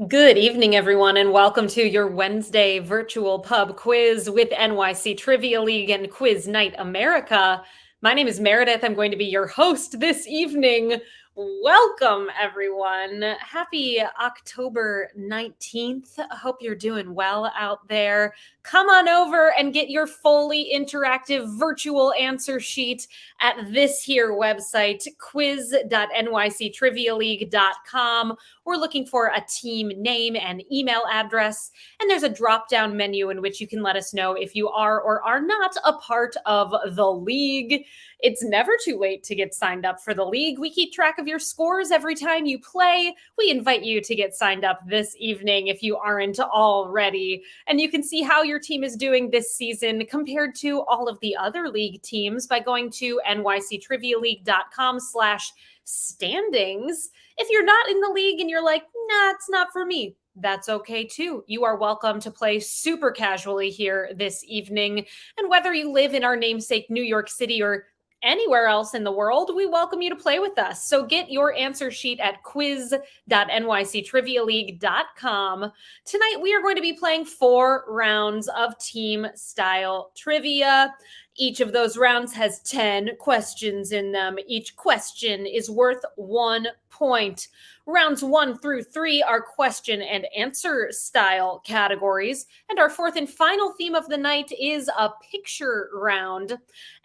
Good evening, everyone, and welcome to your Wednesday virtual pub quiz with NYC Trivia League and Quiz Night America. My name is Meredith. I'm going to be your host this evening. Welcome, everyone. Happy October 19th. I hope you're doing well out there. Come on over and get your fully interactive virtual answer sheet at this here website, quiz.nyctrivialeague.com. We're looking for a team name and email address, and there's a drop-down menu in which you can let us know if you are or are not a part of the league. It's never too late to get signed up for the league. We keep track of your scores every time you play. We invite you to get signed up this evening if you aren't already, and you can see how your team is doing this season compared to all of the other league teams by going to nyctrivialeague.com/standings. If you're not in the league and you're like, nah, it's not for me, that's okay too. You are welcome to play super casually here this evening. And whether you live in our namesake New York City or anywhere else in the world, we welcome you to play with us. So get your answer sheet at quiz.nyctrivialeague.com. Tonight, we are going to be playing 4 rounds of team style trivia. Each of those rounds has 10 questions in them. Each question is worth 1 point. Rounds 1 through 3 are question and answer style categories. And our fourth and final theme of the night is a picture round.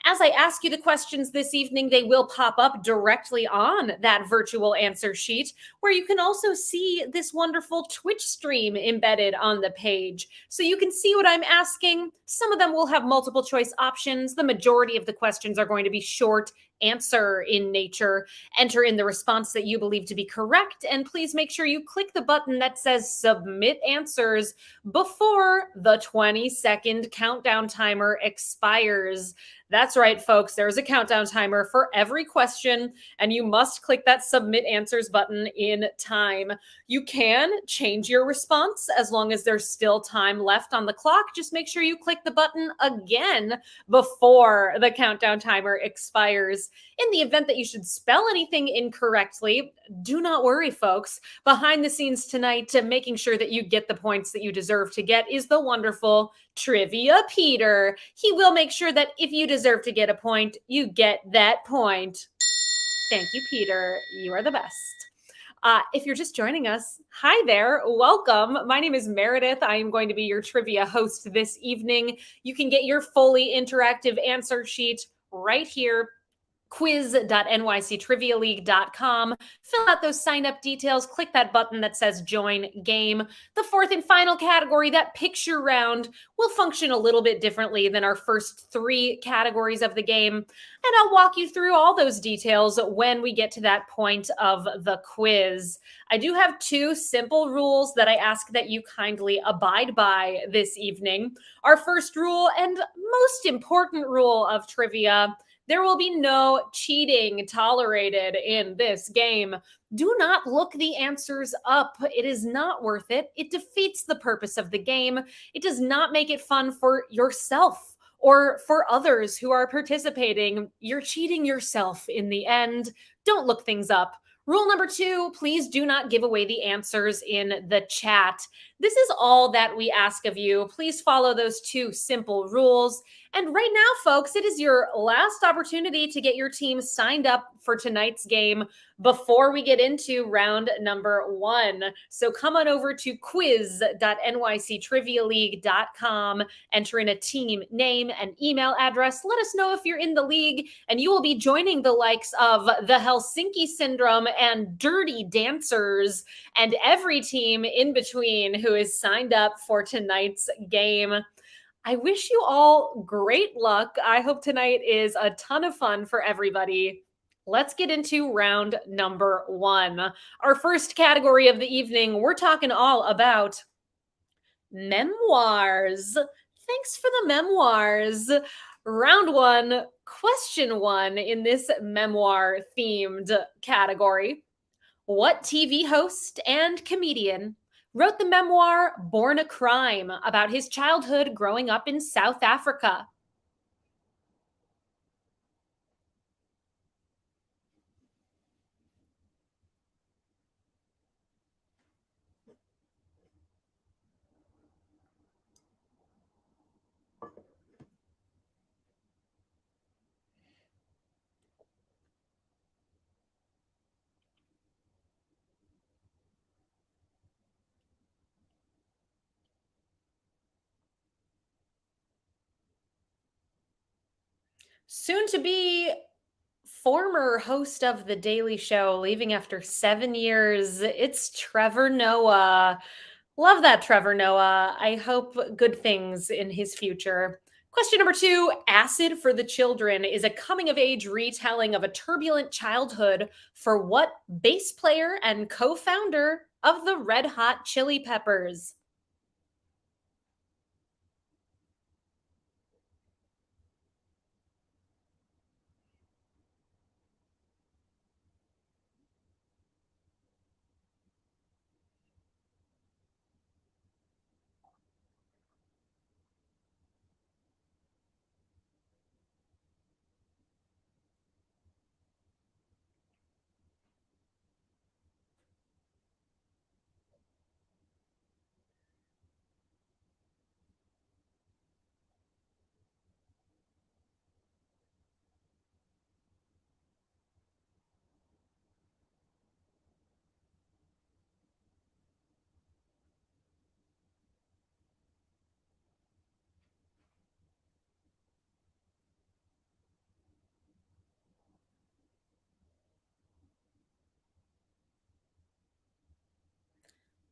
As I ask you the questions this evening, they will pop up directly on that virtual answer sheet, where you can also see this wonderful Twitch stream embedded on the page. So you can see what I'm asking. Some of them will have multiple choice options. The majority of the questions are going to be short answer in nature. Enter in the response that you believe to be correct, and please make sure you click the button that says submit answers before the 20-second countdown timer expires. That's right, folks. There's a countdown timer for every question, and you must click that submit answers button in time. You can change your response as long as there's still time left on the clock. Just make sure you click the button again before the countdown timer expires. In the event that you should spell anything incorrectly, do not worry, folks. Behind the scenes tonight, making sure that you get the points that you deserve to get, is the wonderful Trivia Peter. He will make sure that if you deserve to get a point, you get that point. Thank you, Peter. You are the best. If you're just joining us, hi there, welcome. My name is Meredith. I am going to be your trivia host this evening. You can get your fully interactive answer sheet right here, quiz.nyctrivialeague.com. Fill out those sign up details, click that button that says join game. The fourth and final category, that picture round, will function a little bit differently than our first 3 categories of the game. And I'll walk you through all those details when we get to that point of the quiz. I do have 2 simple rules that I ask that you kindly abide by this evening. Our first rule, and most important rule of trivia: there will be no cheating tolerated in this game. Do not look the answers up. It is not worth it. It defeats the purpose of the game. It does not make it fun for yourself or for others who are participating. You're cheating yourself in the end. Don't look things up. Rule number 2, please do not give away the answers in the chat. This is all that we ask of you. Please follow those 2 simple rules. And right now, folks, it is your last opportunity to get your team signed up for tonight's game before we get into round number 1. So come on over to quiz.nyctrivialeague.com, enter in a team name and email address. Let us know if you're in the league, and you will be joining the likes of the Helsinki Syndrome and Dirty Dancers and every team in between who is signed up for tonight's game. I wish you all great luck. I hope tonight is a ton of fun for everybody. Let's get into round number 1. Our first category of the evening, we're talking all about memoirs. Thanks for the memoirs. Round 1, question 1 in this memoir themed category. What TV host and comedian wrote the memoir Born a Crime about his childhood growing up in South Africa? Soon to be former host of The Daily Show, leaving after 7 years. It's Trevor Noah. Love that, Trevor Noah. I hope good things in his future. Question number two: Acid for the Children is a coming of age retelling of a turbulent childhood for what bass player and co founder of the Red Hot Chili Peppers?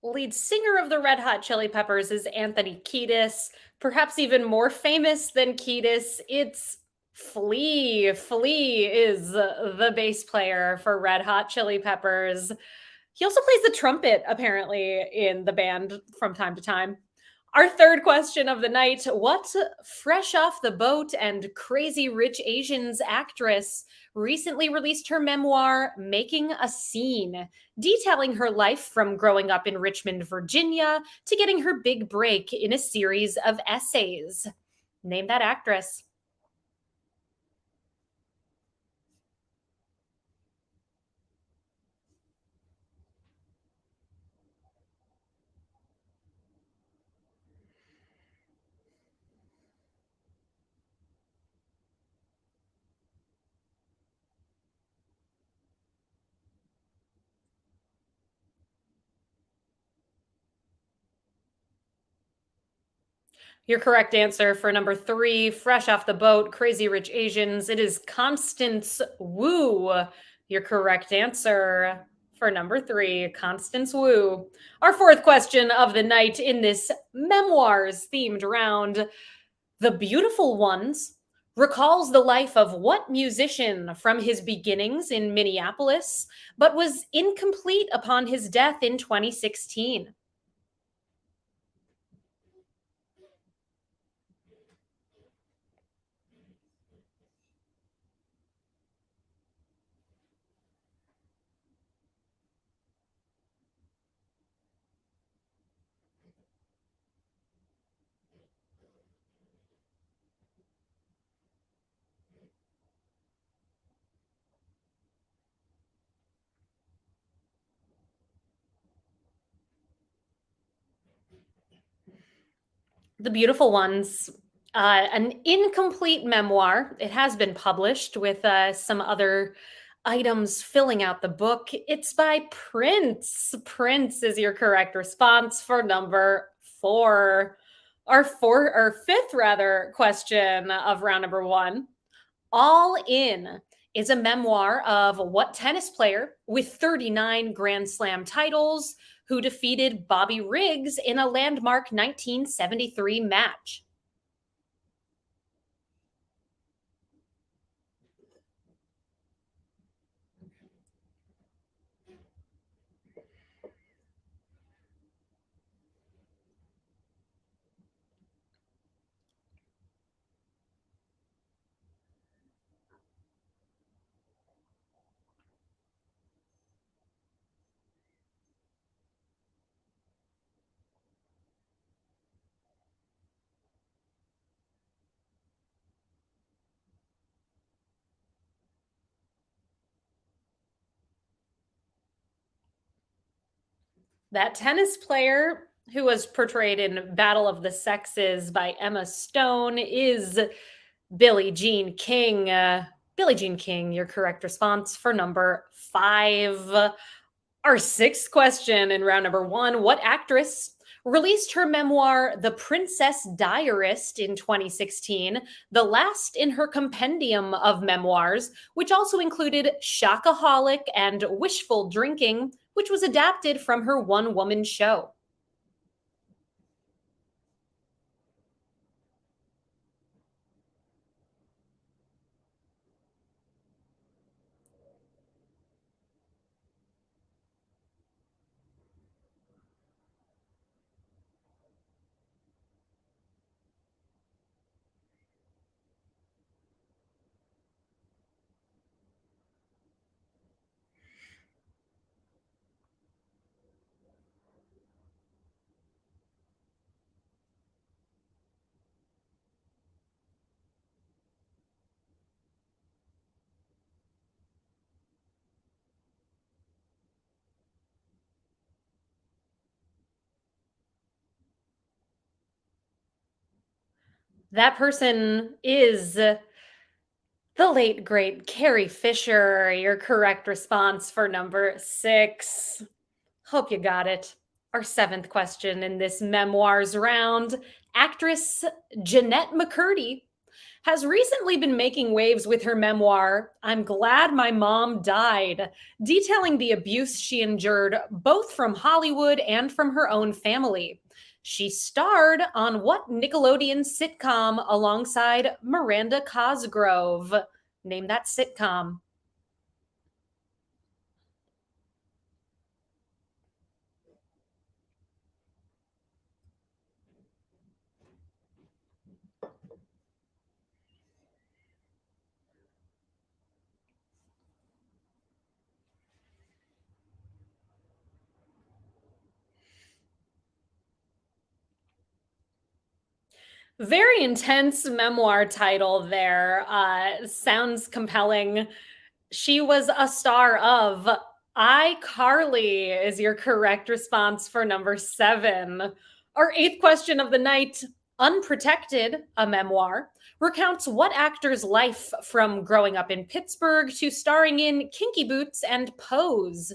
Lead singer of the Red Hot Chili Peppers is Anthony Kiedis. Perhaps even more famous than Kiedis, it's Flea. Flea is the bass player for Red Hot Chili Peppers. He also plays the trumpet, apparently, in the band from time to time. Our third question of the night: what fresh off the boat and crazy rich Asians actress recently released her memoir, Making a Scene, detailing her life from growing up in Richmond, Virginia, to getting her big break in a series of essays? Name that actress. Your correct answer for number three, fresh off the boat, Crazy Rich Asians. It is Constance Wu. Your correct answer for number three, Constance Wu. Our fourth question of the night in this memoirs themed round: The Beautiful Ones recalls the life of what musician from his beginnings in Minneapolis, but was incomplete upon his death in 2016? The Beautiful Ones, an incomplete memoir. It has been published with some other items filling out the book. It's by Prince. Prince is your correct response for number four. Our fifth rather question of round number one. All In is a memoir of what tennis player with 39 Grand Slam titles who defeated Bobby Riggs in a landmark 1973 match? That tennis player who was portrayed in Battle of the Sexes by Emma Stone, is Billie Jean King. Billie Jean King, your correct response for number five. Our sixth question in round number one: what actress released her memoir, The Princess Diarist, in 2016, the last in her compendium of memoirs, which also included Shopaholic and Wishful Drinking, which was adapted from her one woman show? That person is the late, great Carrie Fisher, your correct response for number six. Hope you got it. Our seventh question in this memoirs round: actress Jeanette McCurdy has recently been making waves with her memoir, I'm Glad My Mom Died, detailing the abuse she endured both from Hollywood and from her own family. She starred on what Nickelodeon sitcom alongside Miranda Cosgrove? Name that sitcom. Very intense memoir title there. Sounds compelling. She was a star of iCarly, is your correct response for number seven. Our eighth question of the night: Unprotected, a memoir, recounts what actor's life from growing up in Pittsburgh to starring in Kinky Boots and Pose?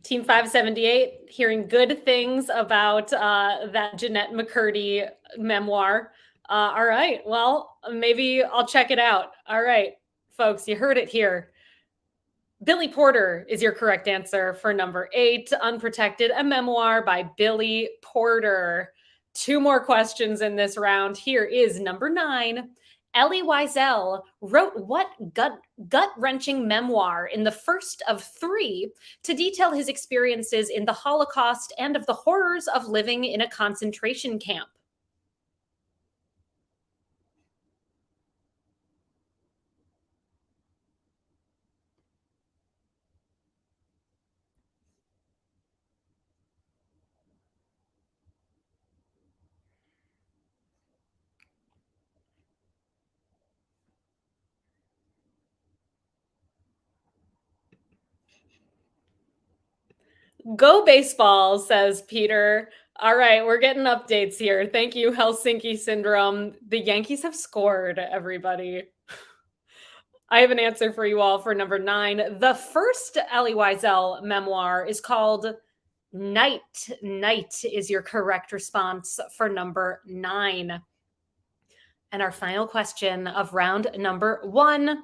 Team 578, hearing good things about that Jeanette McCurdy memoir. All right, well, maybe I'll check it out. All right, folks, you heard it here. Billy Porter is your correct answer for number eight: Unprotected, a memoir by Billy Porter. Two more questions in this round. Here is number nine. Elie Wiesel wrote what gut wrenching memoir in the first of three to detail his experiences in the Holocaust and of the horrors of living in a concentration camp? Go baseball, says Peter. All right, we're getting updates here. Thank you, Helsinki Syndrome. The Yankees have scored, everybody. I have an answer for you all for number nine. The first Elie Wiesel memoir is called Night. Night is your correct response for number nine. And our final question of round number one: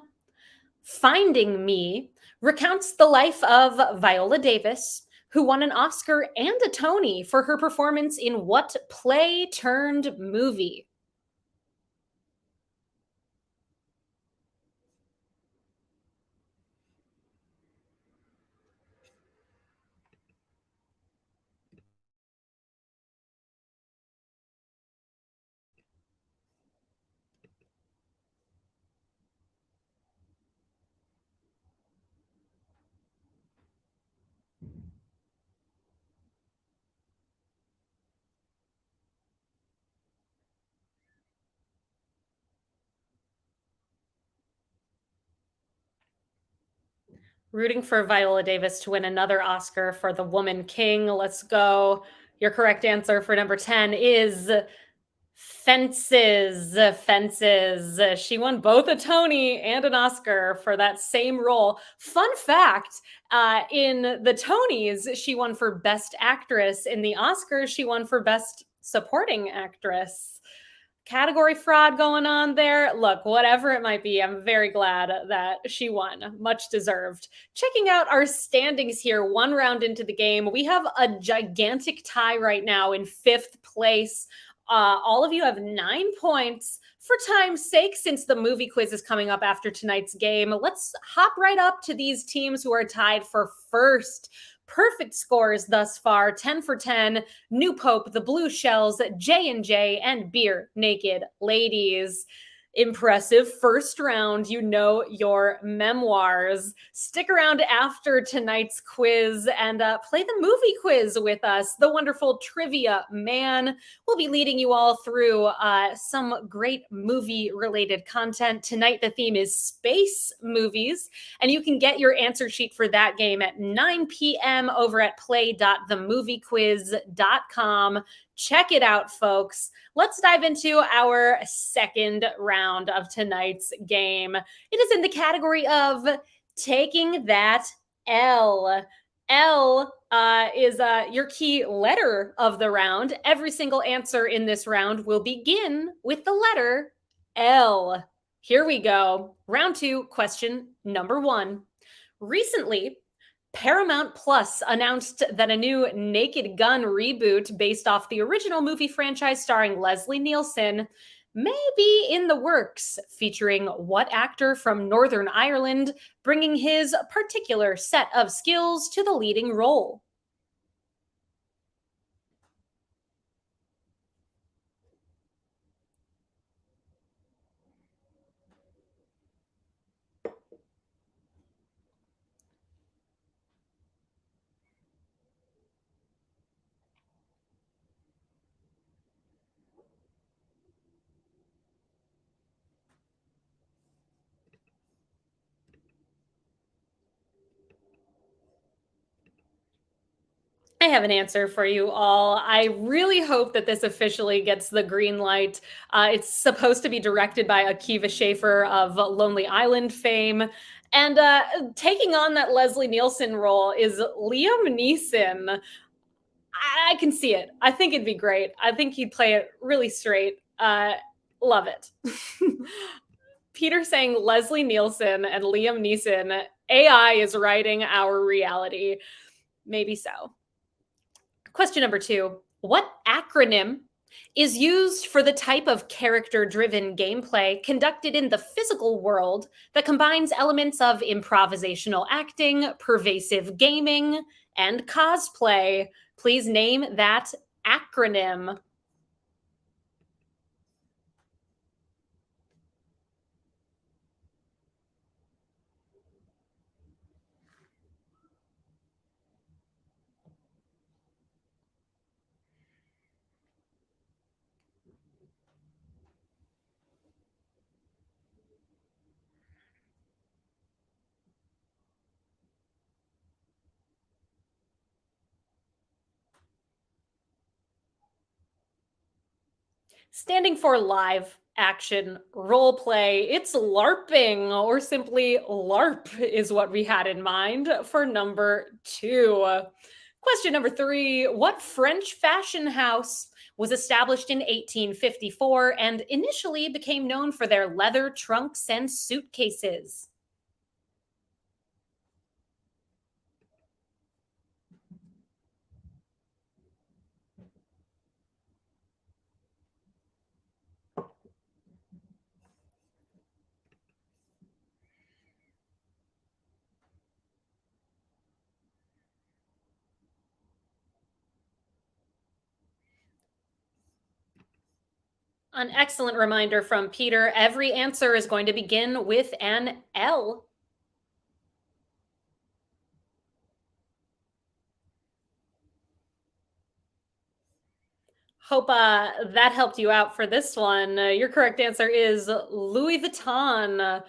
Finding Me recounts the life of Viola Davis, who won an Oscar and a Tony for her performance in what play turned movie? Rooting for Viola Davis to win another Oscar for The Woman King. Let's go. Your correct answer for number 10 is Fences. Fences. She won both a Tony and an Oscar for that same role. Fun fact, in the Tonys, she won for Best Actress. In the Oscars, she won for Best Supporting Actress. Category fraud going on there. Look, whatever it might be, I'm very glad that she won. Much deserved. Checking out our standings here, one round into the game, we have a gigantic tie right now in fifth place. All of you have 9 points. For time's sake, since the movie quiz is coming up after tonight's game, let's hop right up to these teams who are tied for first. Perfect scores thus far, 10 for 10, New Pope, the Blue Shells, J&J, and Beer Naked Ladies. Impressive first round. You know your memoirs. Stick around after tonight's quiz and play the movie quiz with us. The wonderful Trivia Man will be leading you all through some great movie-related content. Tonight, the theme is space movies, and you can get your answer sheet for that game at 9 p.m. over at play.themoviequiz.com. Check it out, folks. Let's dive into our second round of tonight's game. It is in the category of taking that L. L is your key letter of the round. Every single answer in this round will begin with the letter L. Here we go. Round 2, question number 1. Recently, Paramount Plus announced that a new Naked Gun reboot based off the original movie franchise starring Leslie Nielsen may be in the works, featuring what actor from Northern Ireland bringing his particular set of skills to the leading role? I have an answer for you all. I really hope that this officially gets the green light. It's supposed to be directed by Akiva Schaffer of Lonely Island fame. And taking on that Leslie Nielsen role is Liam Neeson. I can see it. I think it'd be great. I think he'd play it really straight. Love it. Peter saying Leslie Nielsen and Liam Neeson, AI is writing our reality. Maybe so. Question number 2. What acronym is used for the type of character-driven gameplay conducted in the physical world that combines elements of improvisational acting, pervasive gaming, and cosplay? Please name that acronym. Standing for live action role play, it's LARPing, or simply LARP is what we had in mind for number 2. Question number 3. What French fashion house was established in 1854 and initially became known for their leather trunks and suitcases? An excellent reminder from Peter. Every answer is going to begin with an L. Hope that helped you out for this one. Your correct answer is Louis Vuitton.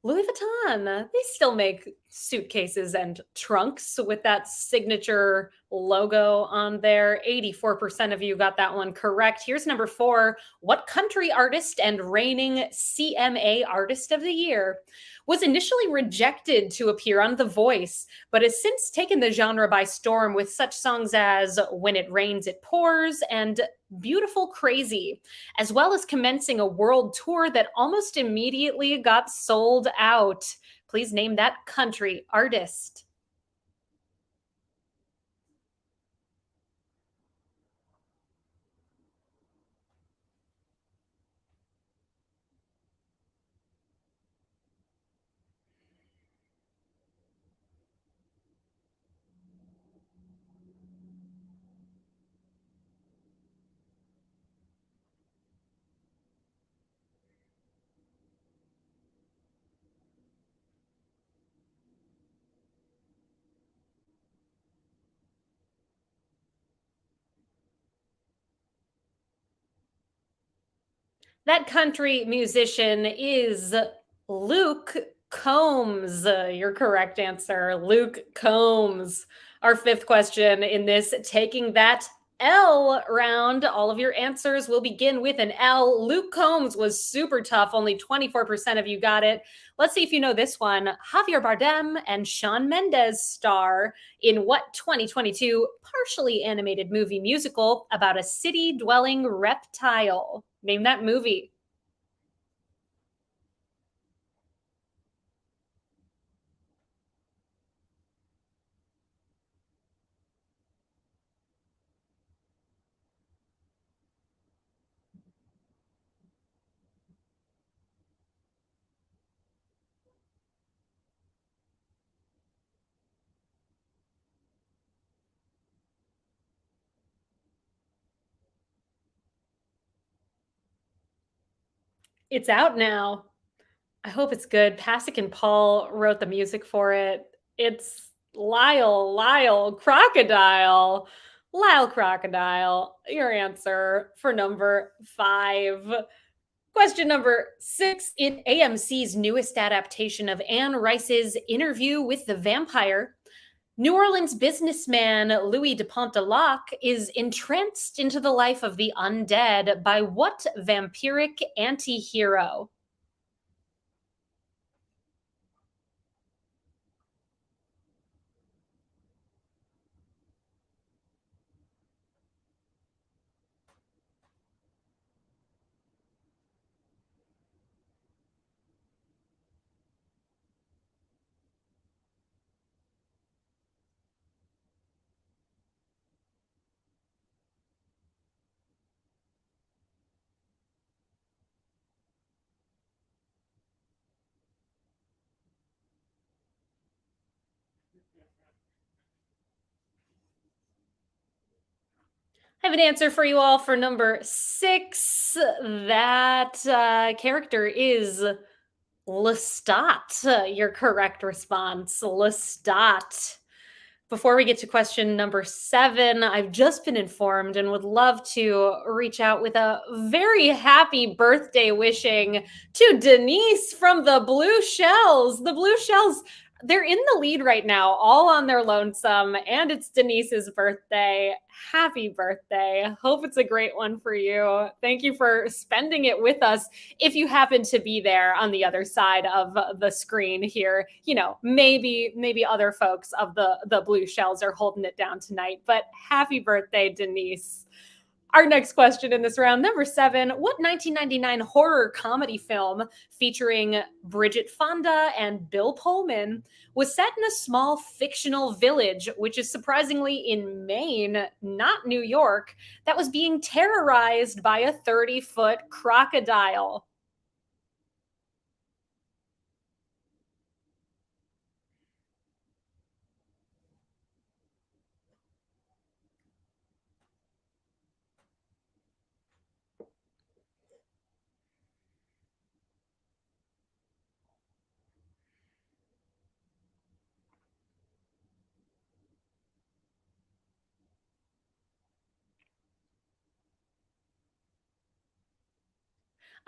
Louis Vuitton, they still make suitcases and trunks with that signature logo on there. 84% of you got that one correct. Here's number four. What country artist and reigning CMA Artist of the Year was initially rejected to appear on The Voice, but has since taken the genre by storm with such songs as When It Rains, It Pours and Beautiful Crazy, as well as commencing a world tour that almost immediately got sold out? Please name that country artist. That country musician is Luke Combs. Your correct answer, Luke Combs. Our fifth question in this Taking That L round. All of your answers will begin with an L. Luke Combs was super tough. Only 24% of you got it. Let's see if you know this one. Javier Bardem and Shawn Mendes star in what 2022 partially animated movie musical about a city dwelling reptile? Name that movie. It's out now. I hope it's good. Pasek and Paul wrote the music for it. It's Lyle Crocodile. Lyle Crocodile. Your answer for number five. Question number six. In AMC's newest adaptation of Anne Rice's Interview with the Vampire, New Orleans businessman Louis de Pontelac is entranced into the life of the undead by what vampiric anti hero? I have an answer for you all for number six. That character is Lestat. Your correct response, Lestat. Before we get to question number seven, I've just been informed and would love to reach out with a very happy birthday wishing to Denise from the Blue Shells. The Blue Shells, they're in the lead right now, all on their lonesome, and it's Denise's birthday. Happy birthday. Hope it's a great one for you. Thank you for spending it with us. If you happen to be there on the other side of the screen here, maybe other folks of the Blue Shells are holding it down tonight, but happy birthday, Denise. Our next question in this round, number seven. What 1999 horror comedy film featuring Bridget Fonda and Bill Pullman was set in a small fictional village, which is surprisingly in Maine, not New York, that was being terrorized by a 30-foot crocodile?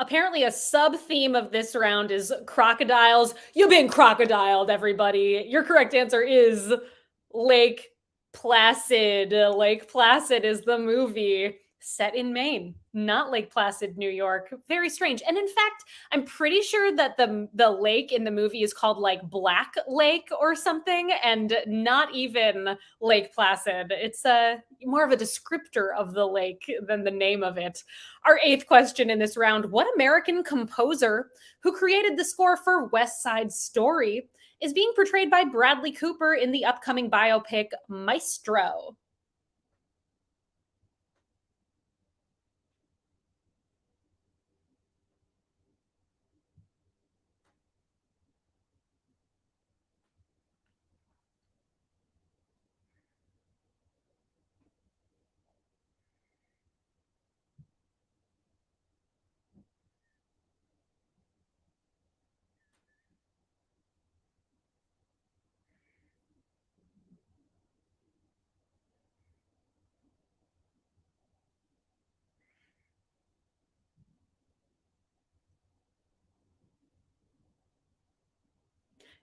Apparently, a sub theme of this round is crocodiles. You've been crocodiled, everybody. Your correct answer is Lake Placid. Lake Placid is the movie set in Maine, not Lake Placid, New York. Very strange. And in fact, I'm pretty sure that the lake in the movie is called like Black Lake or something, and not even Lake Placid. It's more of a descriptor of the lake than the name of it. Our eighth question in this round: what American composer who created the score for West Side Story is being portrayed by Bradley Cooper in the upcoming biopic Maestro?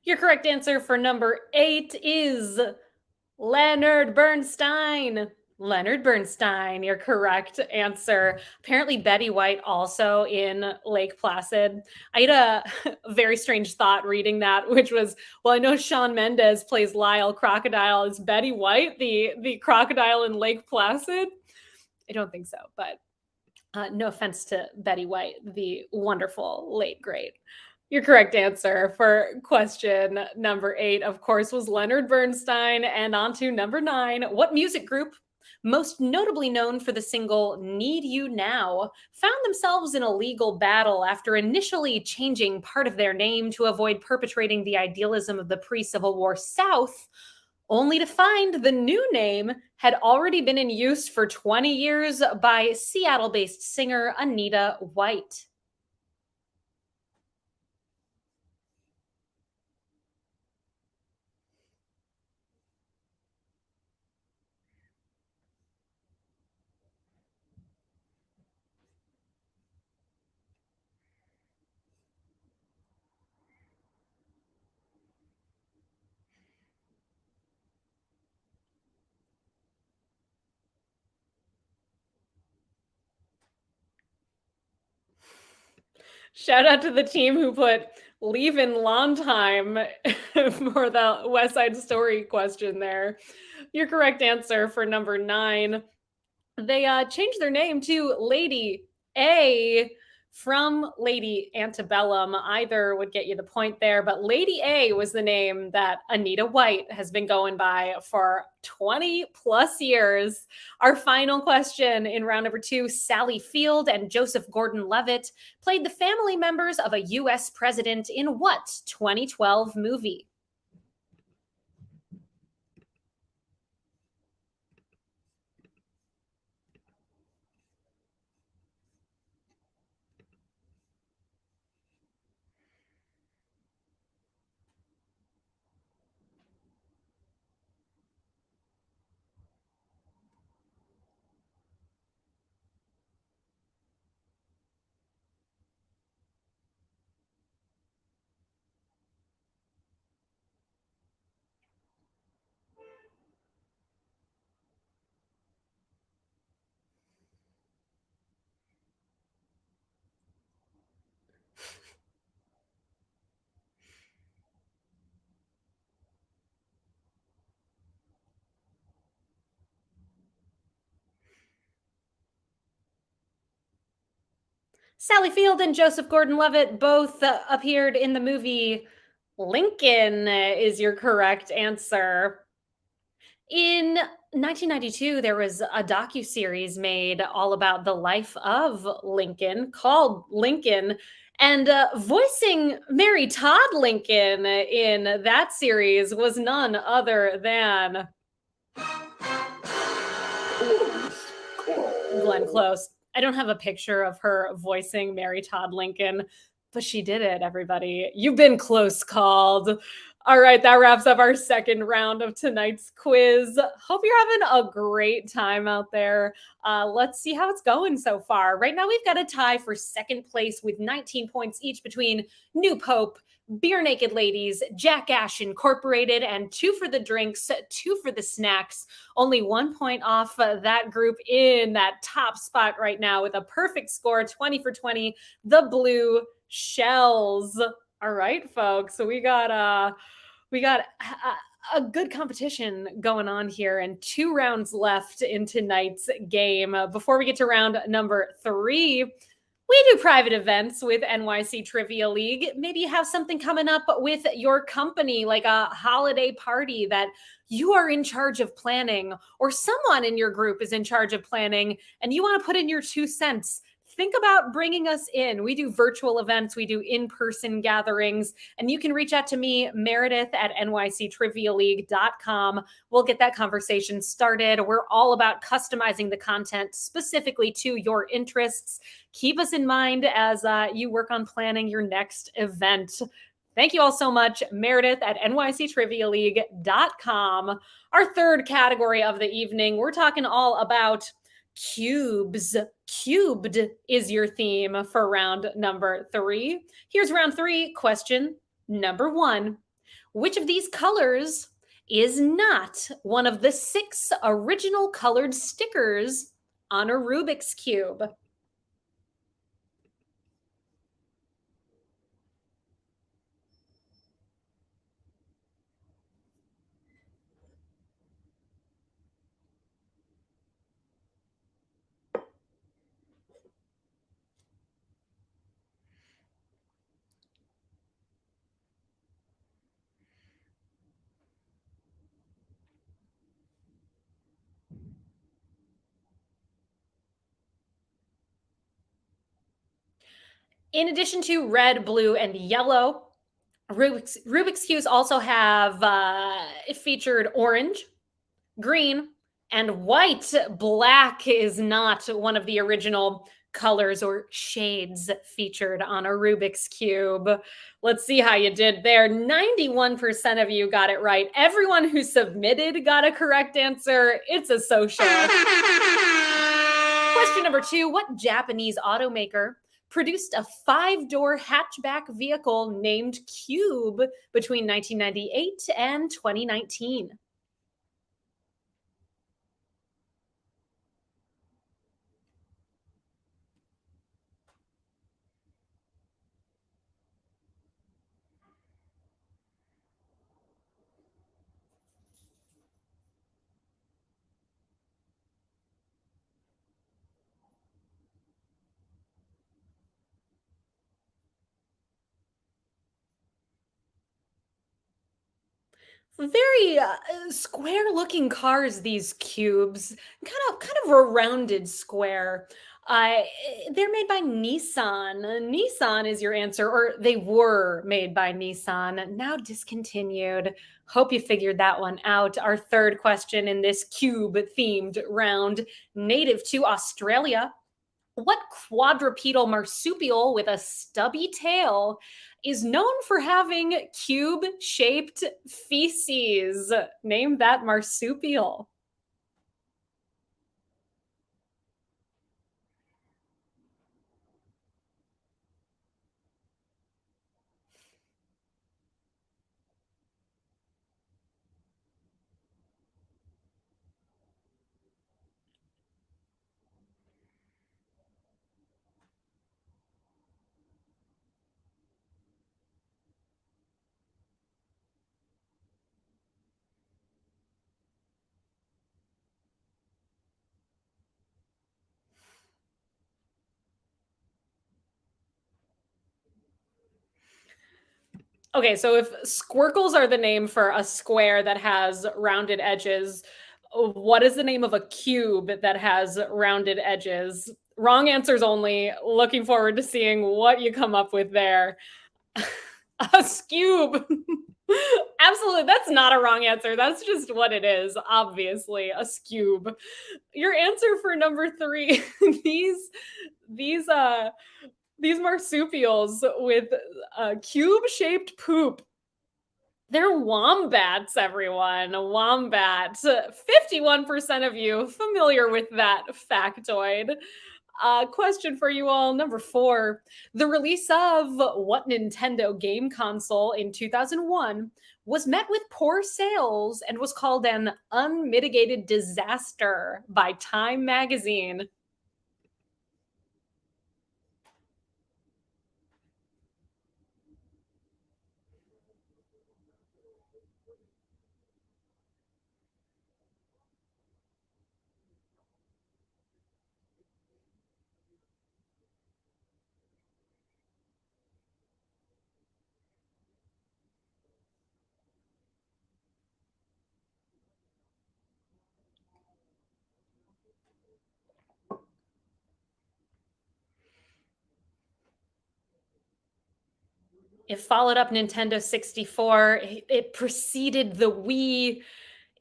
Your correct answer for number eight is Leonard Bernstein. Leonard Bernstein, your correct answer. Apparently, Betty White also in Lake Placid. I had a very strange thought reading that, which was, well, I know Shawn Mendes plays Lyle Crocodile. Is Betty White the crocodile in Lake Placid? I don't think so, but no offense to Betty White, the wonderful late great. Your correct answer for question number eight, of course, was Leonard Bernstein. And on to number nine. What music group, most notably known for the single Need You Now, found themselves in a legal battle after initially changing part of their name to avoid perpetrating the idealism of the pre Civil War South, only to find the new name had already been in use for 20 years by Seattle based singer Anita White? Shout out to the team who put leave in long time for the West Side Story question there. Your correct answer for number nine, they changed their name to Lady A from Lady Antebellum. Either would get you the point there, but Lady A was the name that Anita White has been going by for 20 plus years. Our final question in round number two: Sally Field and Joseph Gordon Levitt played the family members of a US president in what 2012 movie? Sally Field and Joseph Gordon Levitt both appeared in the movie Lincoln, is your correct answer. In 1992, there was a docu-series made all about the life of Lincoln called Lincoln. And voicing Mary Todd Lincoln in that series was none other than Glenn Close. I don't have a picture of her voicing Mary Todd Lincoln, But she did it, everybody. You've been close called. All right, that wraps up our second round of tonight's quiz. Hope you're having a great time out there. Let's see how it's going so far. Right now, we've got a tie for second place with 19 points each between New Pope, Beer Naked Ladies, Jack Ash Incorporated, and 2 for the drinks, 2 for the snacks. Only 1 point off that group in that top spot right now with a perfect score, 20 for 20, the Blue Shells. All right, folks. So we got a good competition going on here and 2 rounds left in tonight's game. Before we get to round number 3, we do private events with NYC Trivia League. Maybe you have something coming up with your company, like a holiday party that you are in charge of planning, or someone in your group is in charge of planning, and you want to put in your 2 cents. Think about bringing us in. We do virtual events, we do in-person gatherings, and you can reach out to me, Meredith, at nyctrivialeague.com. We'll get that conversation started. We're all about customizing the content specifically to your interests. Keep us in mind as you work on planning your next event. Thank you all so much. Meredith at nyctrivialeague.com. Our third category of the evening, we're talking all about cubes. Cubed is your theme for round number 3. Here's round 3, question number 1. Which of these colors is not one of the 6 original colored stickers on a Rubik's Cube? In addition to red, blue, and yellow, Rubik's Cubes also have featured orange, green, and white. Black is not one of the original colors or shades featured on a Rubik's Cube. Let's see how you did there. 91% of you got it right. Everyone who submitted got a correct answer. It's a social. Question number 2, what Japanese automaker produced a 5-door hatchback vehicle named Cube between 1998 and 2019? Very square looking cars, these cubes, kind of a rounded square. uh, they're made by Nissan. Nissan is your answer, or they were made by Nissan, now discontinued. Hope you figured that one out. Our third question in this cube themed round, native to Australia. What quadrupedal marsupial with a stubby tail is known for having cube-shaped feces? Name that marsupial. Okay, so if squircles are the name for a square that has rounded edges, what is the name of a cube that has rounded edges? Wrong answers only. Looking forward to seeing what you come up with there. A skewb. Absolutely. That's not a wrong answer. That's just what it is. Obviously, a skewb. Your answer for number 3, these These marsupials with cube-shaped poop, they're wombats, everyone. Wombats. 51% of you familiar with that factoid. Question for you all. Number four. The release of what Nintendo game console in 2001 was met with poor sales and was called an unmitigated disaster by Time magazine? It followed up Nintendo 64. It preceded the Wii.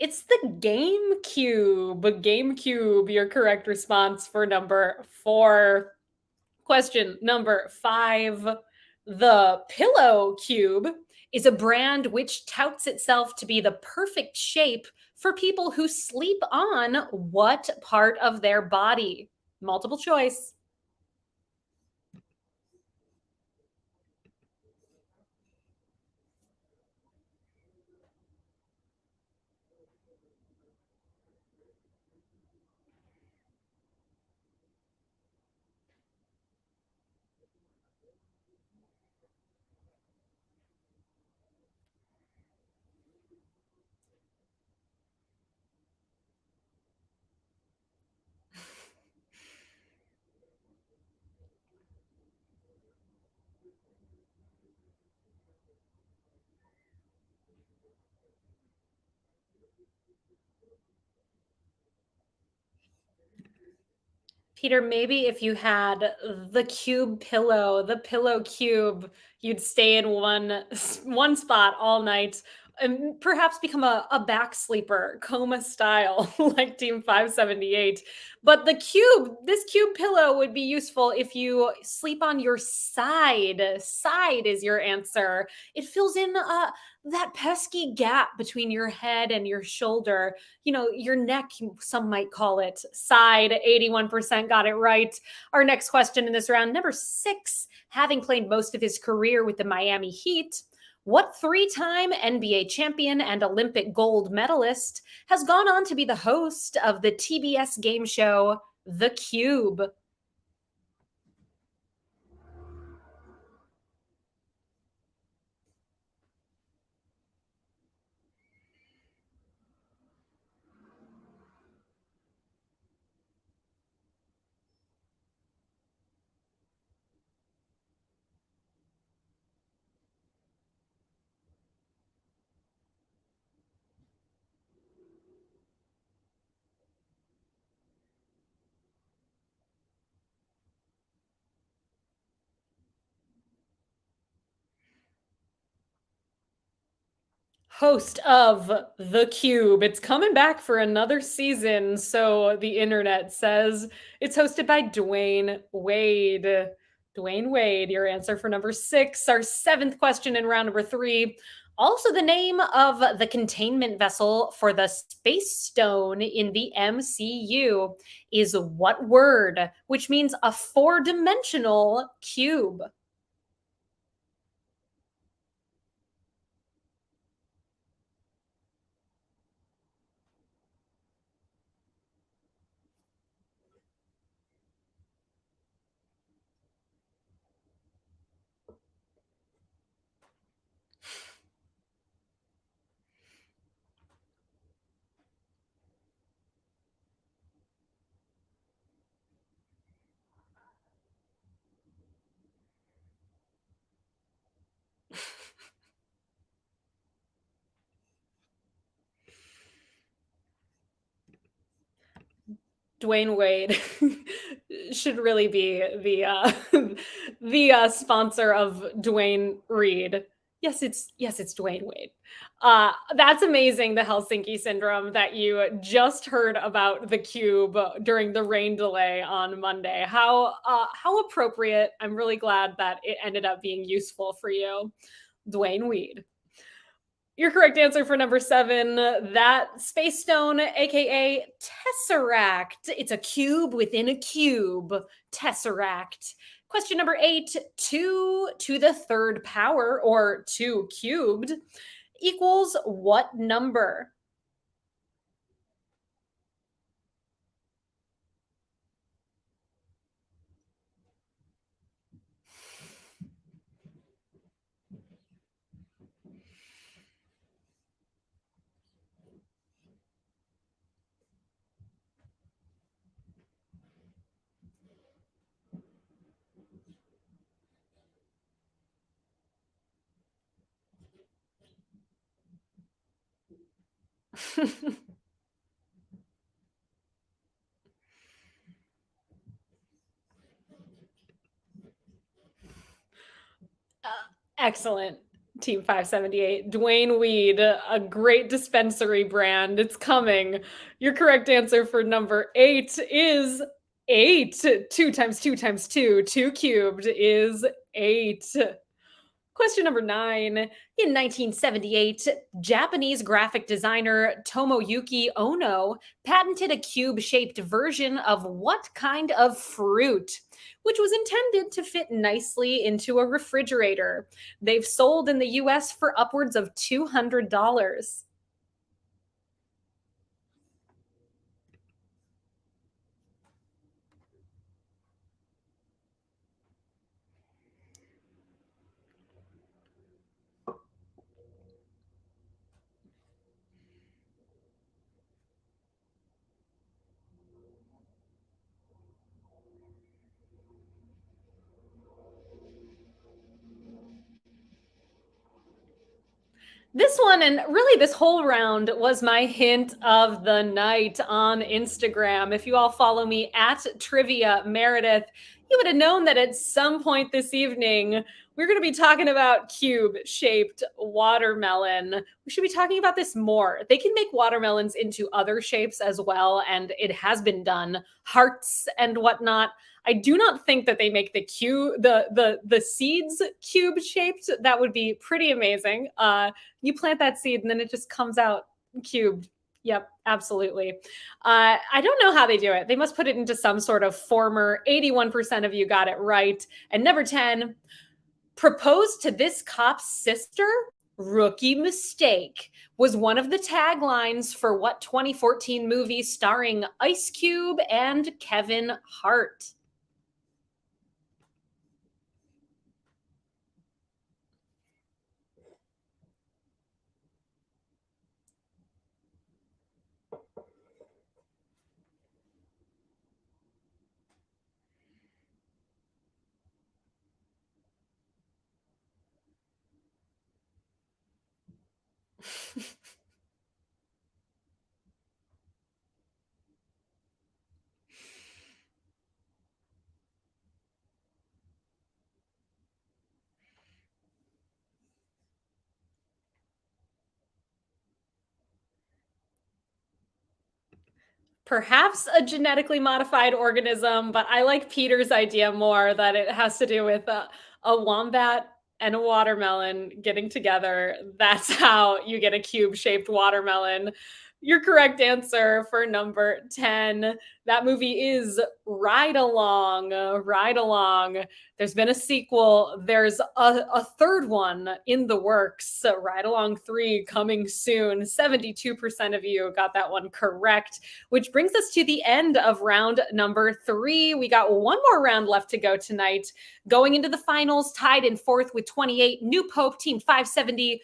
It's the GameCube. GameCube, your correct response for number four. Question number five. The Pillow Cube is a brand which touts itself to be the perfect shape for people who sleep on what part of their body? Multiple choice. Peter, maybe if you had the cube pillow, the pillow cube, you'd stay in one spot all night and perhaps become a back sleeper, coma style, like Team 578. But this cube pillow would be useful if you sleep on your side. Side is your answer. It fills in that pesky gap between your head and your shoulder, your neck, some might call it. Side, 81% got it right. Our next question in this round, number six, having played most of his career with the Miami Heat, what three-time NBA champion and Olympic gold medalist has gone on to be the host of the TBS game show The Cube? Host of The Cube. It's coming back for another season, so the internet says. It's hosted by Dwayne Wade. Dwayne Wade, your answer for number six. Our seventh question in round number three. Also, the name of the containment vessel for the Space Stone in the MCU is what word, which means a four-dimensional cube? Dwayne Wade should really be the the sponsor of Dwayne Reed. Yes, it's Dwayne Wade. That's amazing, the Helsinki syndrome that you just heard about the cube during the rain delay on Monday. How appropriate. I'm really glad that it ended up being useful for you. Dwayne Weed. Your correct answer for number seven, that space stone, aka Tesseract. It's a cube within a cube. Tesseract. Question number eight, 2 to the third power, or 2 cubed, equals what number? Uh, Excellent. Team 578. Dwayne Weed, a great dispensary brand. It's coming. Your correct answer for number eight is eight. Two times two times two. Two cubed is eight. Question number nine. In 1978, Japanese graphic designer Tomoyuki Ono patented a cube shaped version of what kind of fruit, which was intended to fit nicely into a refrigerator. They've sold in the US for upwards of $200. This one, and really this whole round, was my hint of the night on Instagram. If you all follow me at Trivia Meredith, you would have known that at some point this evening, we're going to be talking about cube shaped watermelon. We should be talking about this more. They can make watermelons into other shapes as well, and it has been done, hearts and whatnot. I do not think that they make the seeds cube shaped. That would be pretty amazing. You plant that seed and then it just comes out cubed. Yep, absolutely. I don't know how they do it. They must put it into some sort of former. 81% of you got it right. And number 10, proposed to this cop's sister? Rookie mistake was one of the taglines for what 2014 movie starring Ice Cube and Kevin Hart? Perhaps a genetically modified organism, but I like Peter's idea more, that it has to do with a wombat and a watermelon getting together. That's how you get a cube shaped watermelon. Your correct answer for number 10. That movie is Ride Along. Ride Along. There's been a sequel. There's a third one in the works. Ride Along 3 coming soon. 72% of you got that one correct, which brings us to the end of round number 3. We got one more round left to go tonight. Going into the finals, tied in fourth with 28, New Pope, Team 570,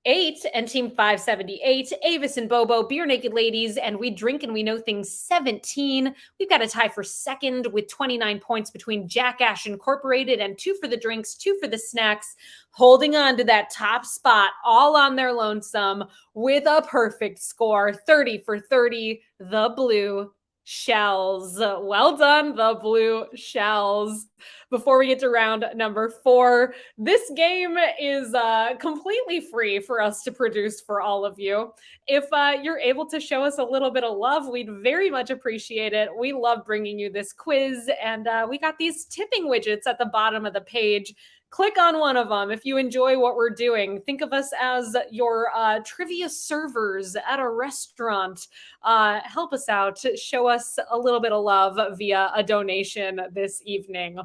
8, and Team 578, Avis and Bobo, Beer Naked Ladies, and We Drink and We Know Things 17. We've got a tie for second with 29 points between Jackash Incorporated and 2 for the drinks, 2 for the snacks, holding on to that top spot all on their lonesome with a perfect score, 30 for 30, the Blue shells. Well done, the blue shells. Before we get to round number 4, this game is completely free for us to produce for all of you. If you're able to show us a little bit of love, we'd very much appreciate it. We love bringing you this quiz, and we got these tipping widgets at the bottom of the page. Click on one of them if you enjoy what we're doing. Think of us as your trivia servers at a restaurant. Help us out, show us a little bit of love via a donation this evening.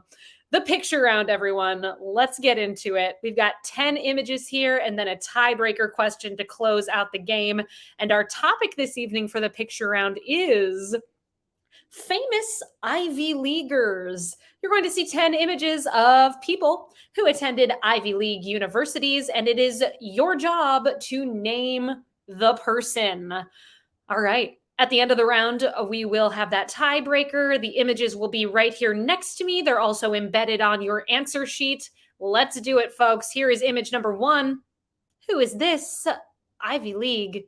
The picture round, everyone. Let's get into it. We've got 10 images here and then a tiebreaker question to close out the game. And our topic this evening for the picture round is famous Ivy Leaguers. You're going to see 10 images of people who attended Ivy League universities, and it is your job to name the person. All right. At the end of the round, we will have that tiebreaker. The images will be right here next to me. They're also embedded on your answer sheet. Let's do it, folks. Here is image number 1. Who is this Ivy League?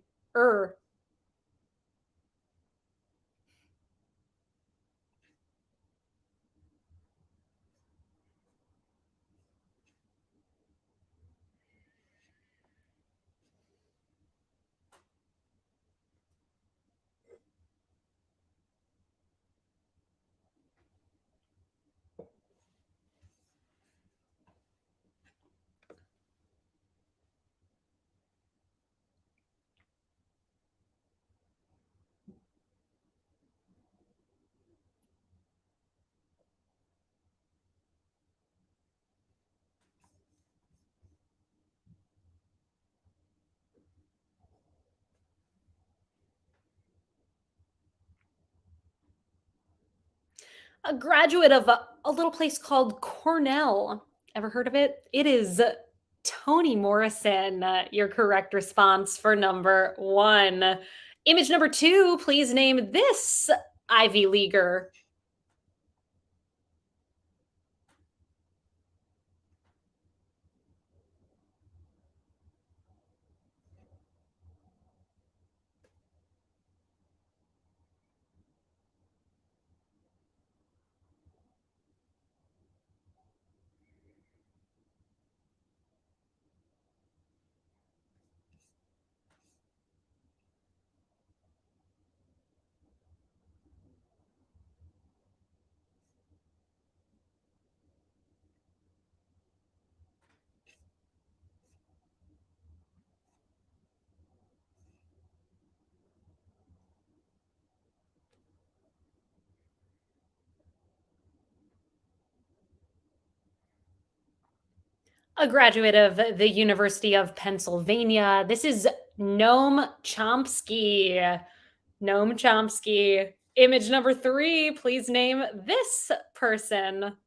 A graduate of a little place called Cornell. Ever heard of it? It is Toni Morrison. Your correct response for number 1. Image number 2, please name this Ivy Leaguer. A graduate of the University of Pennsylvania. This is Noam Chomsky. Noam Chomsky. Image number 3, please name this person.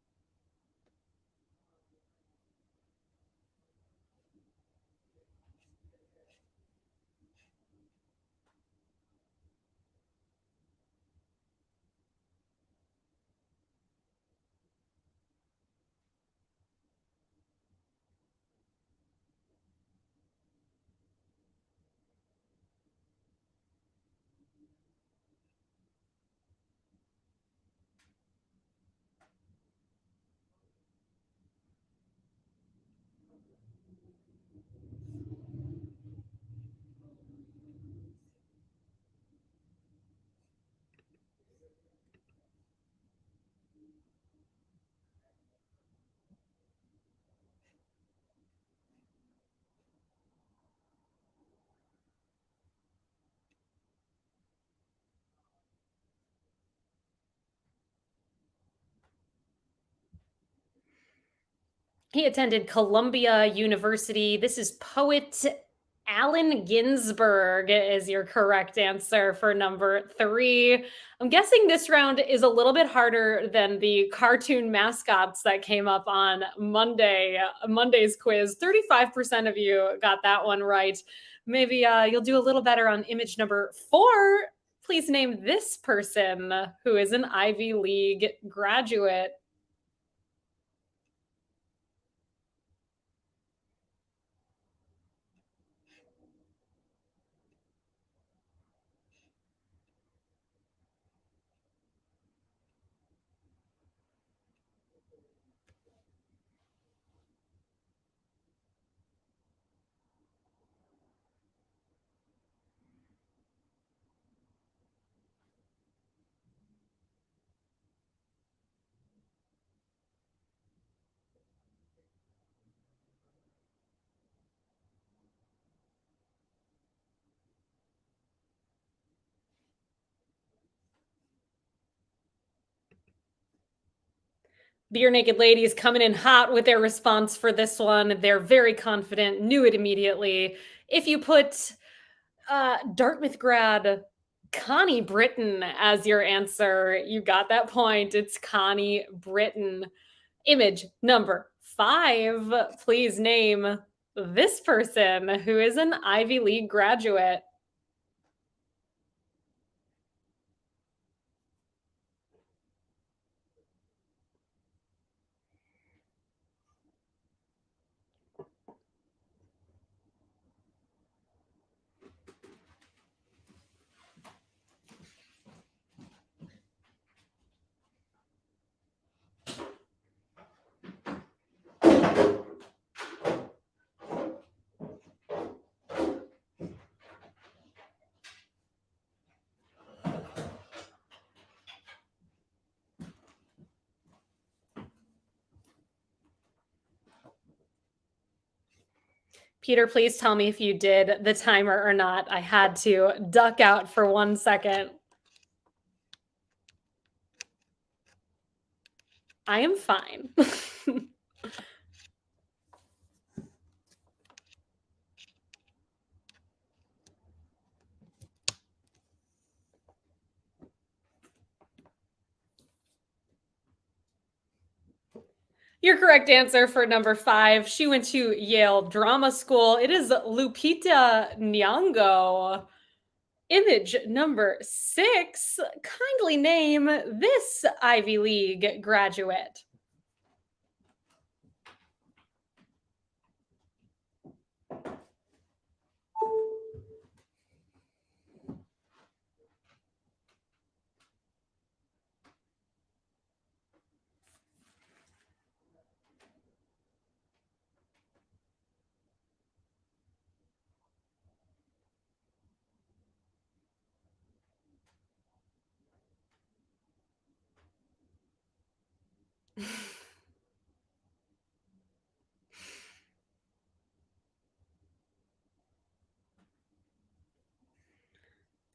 He attended Columbia University. This is poet Allen Ginsberg is your correct answer for number 3. I'm guessing this round is a little bit harder than the cartoon mascots that came up on Monday's quiz. 35% of you got that one right. Maybe you'll do a little better on image number 4. Please name this person who is an Ivy League graduate. Beer Naked Ladies coming in hot with their response for this one. They're very confident, knew it immediately. If you put Dartmouth grad Connie Britton as your answer, you got that point. It's Connie Britton. Image number 5. Please name this person who is an Ivy League graduate. Peter, please tell me if you did the timer or not. I had to duck out for 1 second. I am fine. Your correct answer for number 5. She went to Yale Drama School. It is Lupita Nyong'o. Image number 6. Kindly name this Ivy League graduate.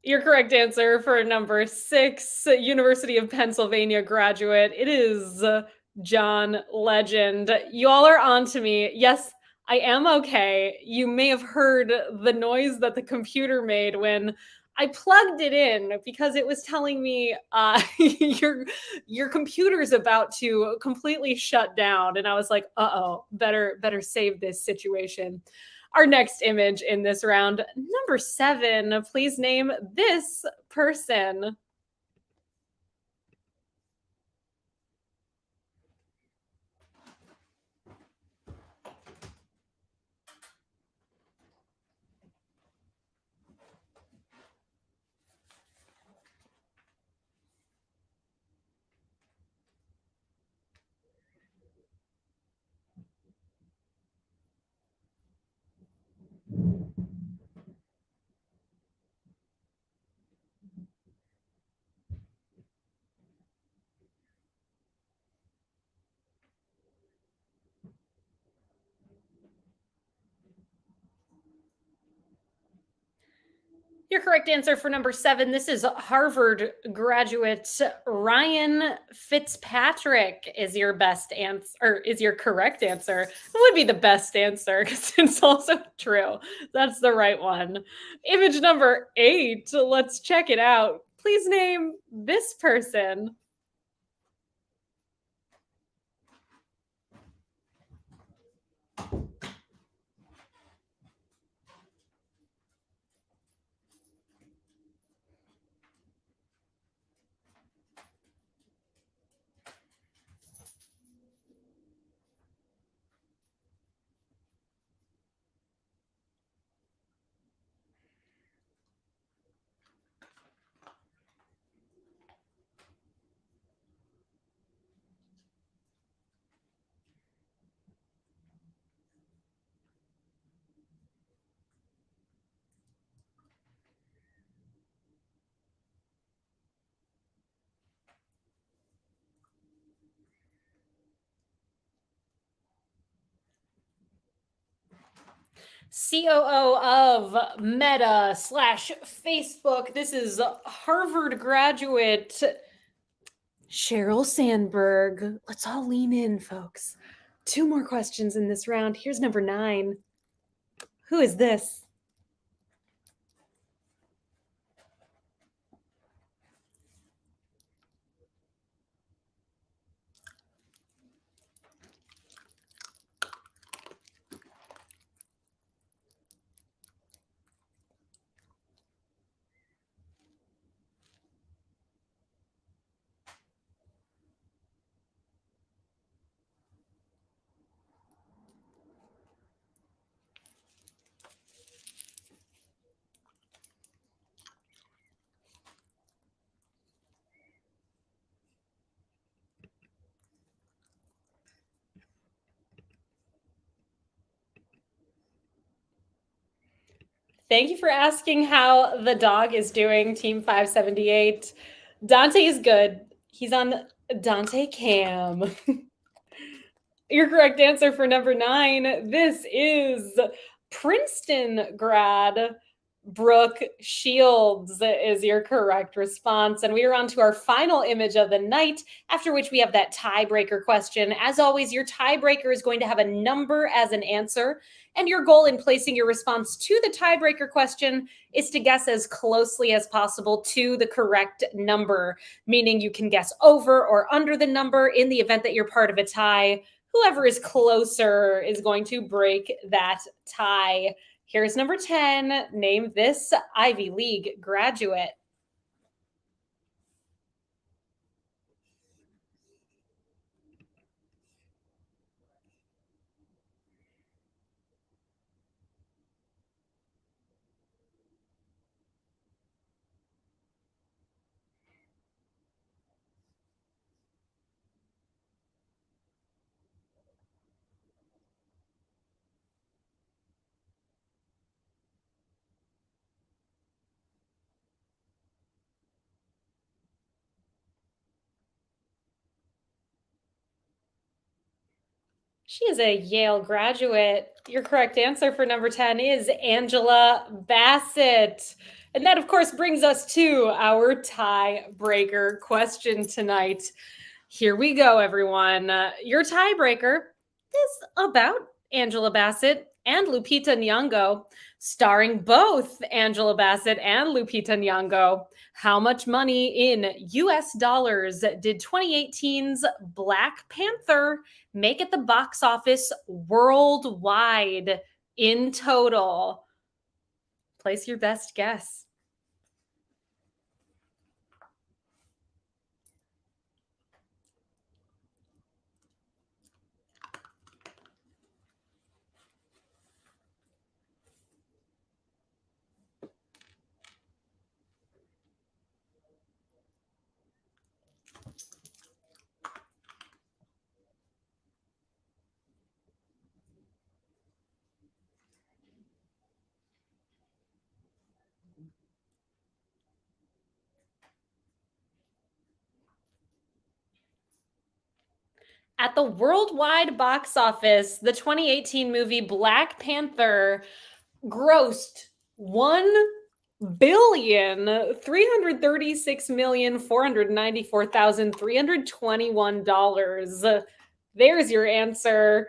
Your correct answer for number 6, University of Pennsylvania graduate. It is John Legend. You all are on to me. Yes, I am okay. You may have heard the noise that the computer made when I plugged it in because it was telling me your computer's about to completely shut down, and I was like, "Uh-oh, better save this situation." Our next image in this round, number 7. Please name this person. Your correct answer for number 7. This is Harvard graduate Ryan Fitzpatrick is your best answer, or is your correct answer. It would be the best answer because it's also true. That's the right one. Image number 8. Let's check it out. Please name this person. COO of Meta / Facebook. This is Harvard graduate. Sheryl Sandberg. Let's all lean in, folks. 2 more questions in this round. Here's number 9. Who is this? Thank you for asking how the dog is doing, Team 578. Dante is good. He's on Dante Cam. Your correct answer for number 9. This is Princeton grad. Brooke Shields is your correct response. And we are on to our final image of the night, after which we have that tiebreaker question. As always, your tiebreaker is going to have a number as an answer. And your goal in placing your response to the tiebreaker question is to guess as closely as possible to the correct number, meaning you can guess over or under the number in the event that you're part of a tie. Whoever is closer is going to break that tie. Here's number 10. Name this Ivy League graduate. She is a Yale graduate. Your correct answer for number 10 is Angela Bassett. And that, of course, brings us to our tiebreaker question tonight. Here we go, everyone. Your tiebreaker is about Angela Bassett and Lupita Nyong'o, starring both Angela Bassett and Lupita Nyong'o. How much money in US dollars did 2018's Black Panther make at the box office worldwide in total? Place your best guess. At the worldwide box office, the 2018 movie Black Panther grossed 1,336,494,321. There's your answer.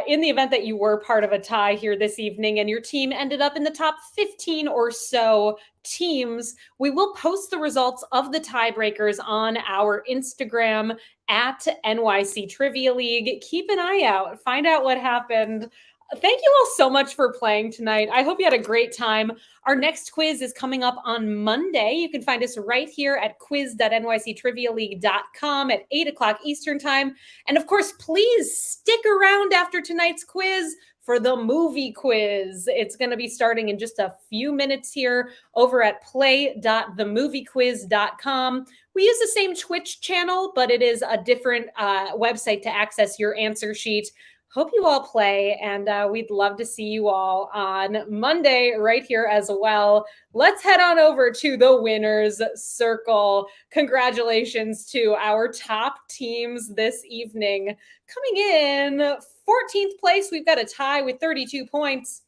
In the event that you were part of a tie here this evening and your team ended up in the top 15 or so teams, we will post the results of the tiebreakers on our Instagram at NYC Trivia League. Keep an eye out, find out what happened. Thank you all so much for playing tonight. I hope you had a great time. Our next quiz is coming up on Monday. You can find us right here at quiz.nyctrivialeague.com at 8 o'clock Eastern Time. And of course, please stick around after tonight's quiz for the movie quiz. It's going to be starting in just a few minutes here over at play.themoviequiz.com. We use the same Twitch channel, but it is a different website to access your answer sheet. Hope you all play, and we'd love to see you all on Monday right here as well. Let's head on over to the winner's circle. Congratulations to our top teams this evening. Coming in 14th place, we've got a tie with 32 points.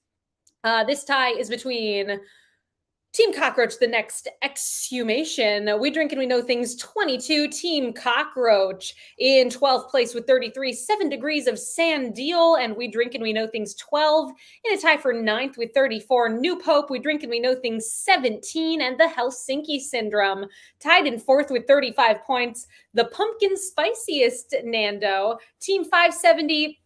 This tie is between Team Cockroach, the next exhumation. We Drink and We Know Things 22. Team Cockroach in 12th place with 33, 7 Degrees of Sandeel. And We Drink and We Know Things 12. In a tie for 9th with 34, New Pope, We Drink and We Know Things 17. And the Helsinki Syndrome tied in 4th with 35 points. The Pumpkin Spiciest Nando, Team 570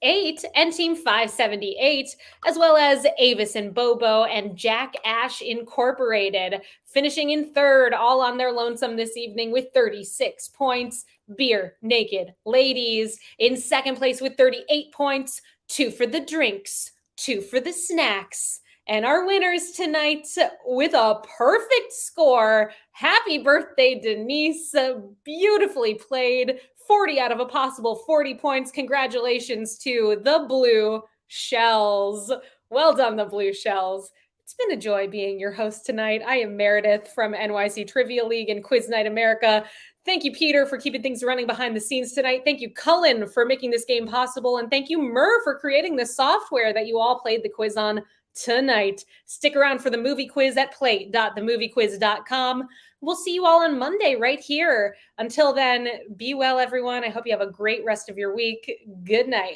and Team 578, as well as Avis and Bobo and Jack Ash Incorporated, finishing in 3rd, all on their lonesome this evening with 36 points. Beer Naked Ladies in 2nd place with 38 points, 2 for the drinks, 2 for the snacks. And our winners tonight with a perfect score. Happy birthday, Denise. Beautifully played. 40 out of a possible 40 points. Congratulations to the Blue Shells. Well done, the Blue Shells. It's been a joy being your host tonight. I am Meredith from NYC Trivia League and Quiz Night America. Thank you, Peter, for keeping things running behind the scenes tonight. Thank you, Cullen, for making this game possible. And thank you, Mur, for creating the software that you all played the quiz on tonight. Stick around for the movie quiz at play.themoviequiz.com. We'll see you all on Monday right here. Until then, be well, everyone. I hope you have a great rest of your week. Good night.